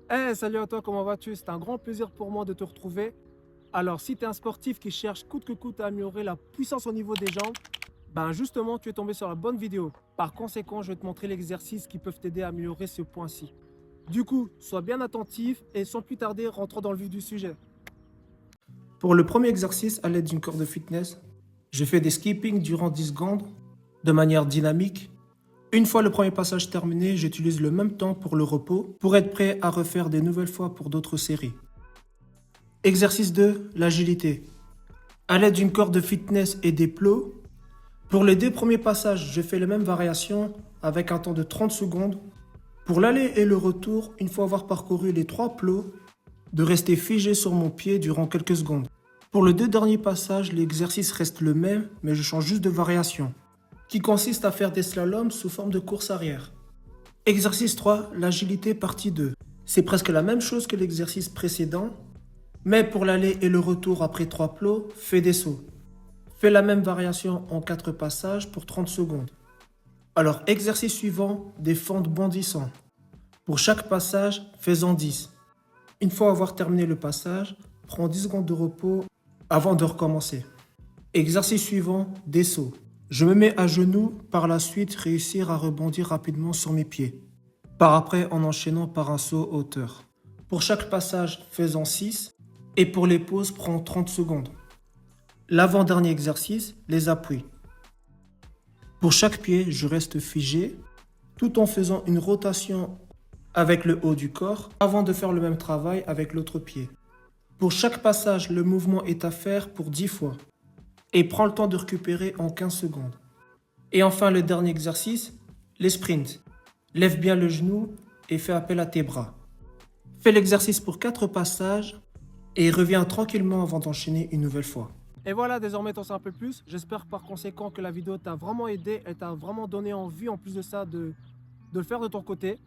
Hey, salut à toi, comment vas-tu? C'est un grand plaisir pour moi de te retrouver. Alors, si tu es un sportif qui cherche coûte que coûte à améliorer la puissance au niveau des jambes, ben justement, tu es tombé sur la bonne vidéo. Par conséquent, je vais te montrer les exercices qui peuvent t'aider à améliorer ce point-ci. Du coup, sois bien attentif et sans plus tarder, rentrons dans le vif du sujet. Pour le premier exercice, à l'aide d'une corde de fitness, je fais des skipping durant 10 secondes de manière dynamique. Une fois le premier passage terminé, j'utilise le même temps pour le repos pour être prêt à refaire des nouvelles fois pour d'autres séries. Exercice 2, l'agilité. À l'aide d'une corde de fitness et des plots, pour les deux premiers passages, je fais les mêmes variations avec un temps de 30 secondes. Pour l'aller et le retour, une fois avoir parcouru les trois plots, de rester figé sur mon pied durant quelques secondes. Pour les deux derniers passages, l'exercice reste le même, mais je change juste de variation, qui consiste à faire des slaloms sous forme de course arrière. Exercice 3, l'agilité partie 2. C'est presque la même chose que l'exercice précédent, mais pour l'aller et le retour après 3 plots, fais des sauts. Fais la même variation en 4 passages pour 30 secondes. Alors, exercice suivant, des fentes bondissant. Pour chaque passage, fais-en 10. Une fois avoir terminé le passage, prends 10 secondes de repos avant de recommencer. Exercice suivant, des sauts. Je me mets à genoux, par la suite réussir à rebondir rapidement sur mes pieds. Par après en enchaînant par un saut hauteur. Pour chaque passage, fais-en 6. Et pour les pauses, prends 30 secondes. L'avant-dernier exercice, les appuis. Pour chaque pied, je reste figé tout en faisant une rotation avec le haut du corps avant de faire le même travail avec l'autre pied. Pour chaque passage, le mouvement est à faire pour 10 fois et prends le temps de récupérer en 15 secondes. Et enfin, le dernier exercice, les sprints. Lève bien le genou et fais appel à tes bras. Fais l'exercice pour 4 passages et reviens tranquillement avant d'enchaîner une nouvelle fois. Et voilà, désormais t'en sais un peu plus. J'espère par conséquent que la vidéo t'a vraiment aidé et t'a vraiment donné envie en plus de ça de le faire de ton côté.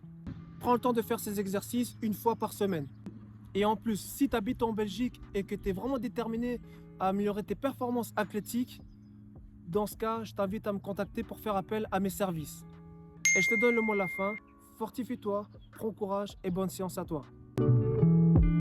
Prends le temps de faire ces exercices une fois par semaine. Et en plus, si tu habites en Belgique et que tu es vraiment déterminé à améliorer tes performances athlétiques, dans ce cas, je t'invite à me contacter pour faire appel à mes services. Et je te donne le mot à la fin. Fortifie-toi, prends courage et bonne séance à toi.